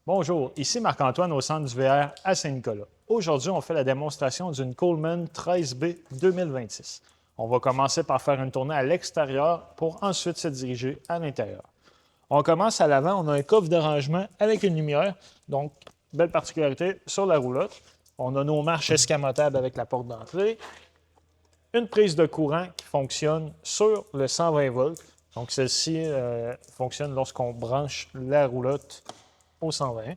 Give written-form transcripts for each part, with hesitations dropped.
Bonjour, ici Marc-Antoine au centre du VR à Saint-Nicolas. Aujourd'hui, on fait la démonstration d'une Coleman 13B 2026. On va commencer par faire une tournée à l'extérieur pour ensuite se diriger à l'intérieur. On commence à l'avant, on a un coffre de rangement avec une lumière, donc belle particularité sur la roulotte. On a nos marches escamotables avec la porte d'entrée, une prise de courant qui fonctionne sur le 120 volts. Donc celle-ci fonctionne lorsqu'on branche la roulotte au 120.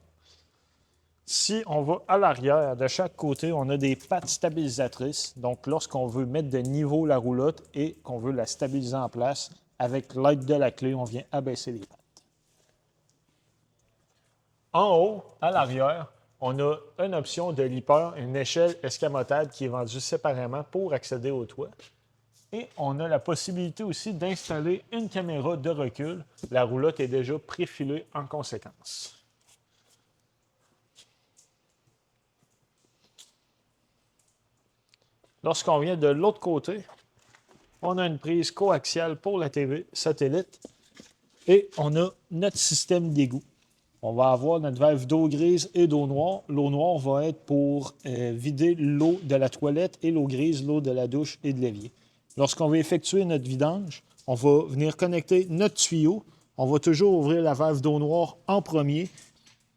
Si on va à l'arrière, de chaque côté, on a des pattes stabilisatrices. Donc, lorsqu'on veut mettre de niveau la roulotte et qu'on veut la stabiliser en place, avec l'aide de la clé, on vient abaisser les pattes. En haut, à l'arrière, on a une option de lipper, une échelle escamotable qui est vendue séparément pour accéder au toit. Et on a la possibilité aussi d'installer une caméra de recul. La roulotte est déjà préfilée en conséquence. Lorsqu'on vient de l'autre côté, on a une prise coaxiale pour la TV satellite et on a notre système d'égout. On va avoir notre valve d'eau grise et d'eau noire. L'eau noire va être pour vider l'eau de la toilette et l'eau grise, l'eau de la douche et de l'évier. Lorsqu'on va effectuer notre vidange, on va venir connecter notre tuyau. On va toujours ouvrir la valve d'eau noire en premier.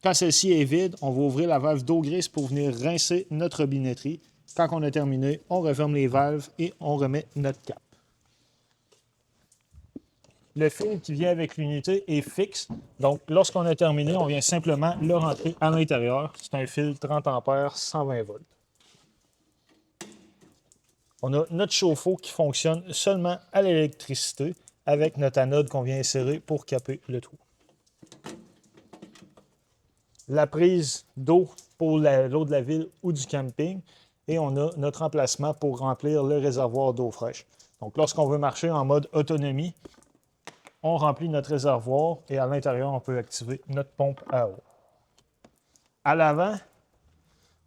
Quand celle-ci est vide, on va ouvrir la valve d'eau grise pour venir rincer notre robinetterie. Quand on a terminé, on referme les valves et on remet notre cap. Le fil qui vient avec l'unité est fixe. Donc, lorsqu'on a terminé, on vient simplement le rentrer à l'intérieur. C'est un fil 30 ampères, 120 volts. On a notre chauffe-eau qui fonctionne seulement à l'électricité avec notre anode qu'on vient insérer pour caper le trou. La prise d'eau pour l'eau de la ville ou du camping. Et on a notre emplacement pour remplir le réservoir d'eau fraîche. Donc, lorsqu'on veut marcher en mode autonomie, on remplit notre réservoir et à l'intérieur, on peut activer notre pompe à eau. À l'avant,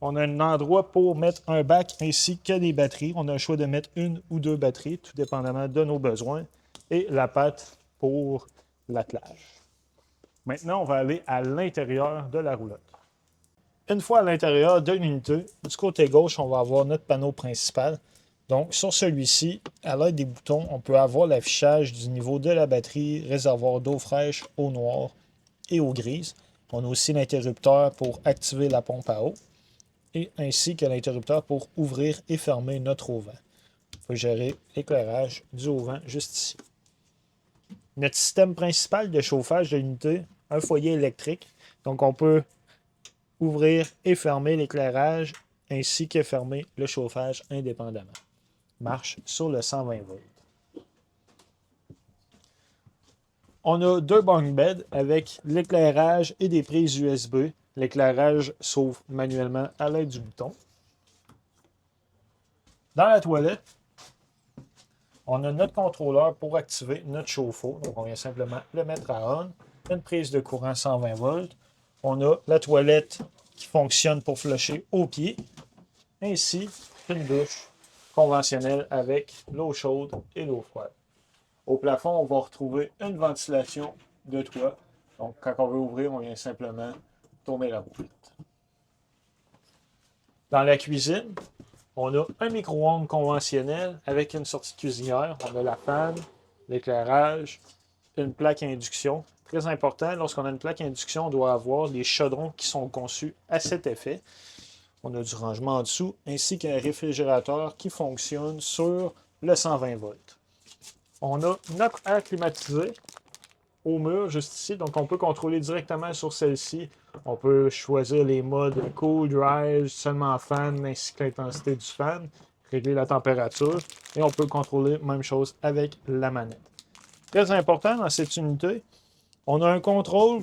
on a un endroit pour mettre un bac ainsi que des batteries. On a le choix de mettre une ou deux batteries, tout dépendamment de nos besoins. Et la patte pour l'attelage. Maintenant, on va aller à l'intérieur de la roulotte. Une fois à l'intérieur de l'unité, du côté gauche, on va avoir notre panneau principal. Donc, sur celui-ci, à l'aide des boutons, on peut avoir l'affichage du niveau de la batterie, réservoir d'eau fraîche, eau noire et eau grise. On a aussi l'interrupteur pour activer la pompe à eau et ainsi que l'interrupteur pour ouvrir et fermer notre auvent. On peut gérer l'éclairage du auvent juste ici. Notre système principal de chauffage de l'unité, un foyer électrique. Donc, on peut ouvrir et fermer l'éclairage ainsi que fermer le chauffage indépendamment. Marche sur le 120 volts. On a deux bunk beds avec l'éclairage et des prises USB. L'éclairage s'ouvre manuellement à l'aide du bouton. Dans la toilette, on a notre contrôleur pour activer notre chauffe-eau. Donc, on vient simplement le mettre à on. Une prise de courant 120 volts. On a la toilette qui fonctionne pour flusher au pied, ainsi qu'une douche conventionnelle avec l'eau chaude et l'eau froide. Au plafond, on va retrouver une ventilation de toit. Donc, quand on veut ouvrir, on vient simplement tourner la roulette. Dans la cuisine, on a un micro-ondes conventionnel avec une sortie de cuisinière. On a la fan, l'éclairage, une plaque à induction. Très important, lorsqu'on a une plaque à induction, on doit avoir des chaudrons qui sont conçus à cet effet. On a du rangement en dessous, ainsi qu'un réfrigérateur qui fonctionne sur le 120 volts. On a notre air climatisé au mur, juste ici. Donc, on peut contrôler directement sur celle-ci. On peut choisir les modes cool, dry, seulement fan, ainsi que l'intensité du fan, régler la température. Et on peut contrôler même chose avec la manette. Très important dans cette unité, on a un contrôle,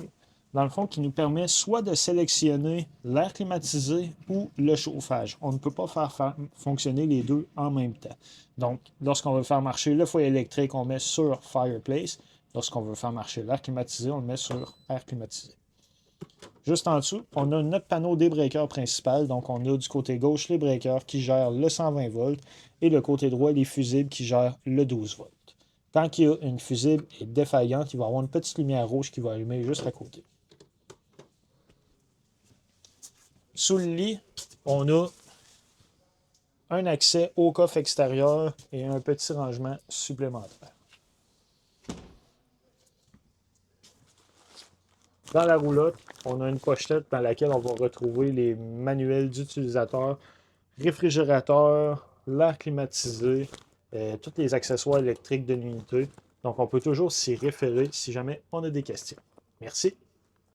dans le fond, qui nous permet soit de sélectionner l'air climatisé ou le chauffage. On ne peut pas faire fonctionner les deux en même temps. Donc, lorsqu'on veut faire marcher le foyer électrique, on met sur Fireplace. Lorsqu'on veut faire marcher l'air climatisé, on le met sur air climatisé. Juste en dessous, on a notre panneau des breakers principal. Donc, on a du côté gauche les breakers qui gèrent le 120 volts et le côté droit les fusibles qui gèrent le 12 volts. Tant qu'il y a une fusible est défaillante, il va y avoir une petite lumière rouge qui va allumer juste à côté. Sous le lit, on a un accès au coffre extérieur et un petit rangement supplémentaire. Dans la roulotte, on a une pochette dans laquelle on va retrouver les manuels d'utilisateur, réfrigérateur, l'air climatisé, tous les accessoires électriques de l'unité. Donc, on peut toujours s'y référer si jamais on a des questions. Merci.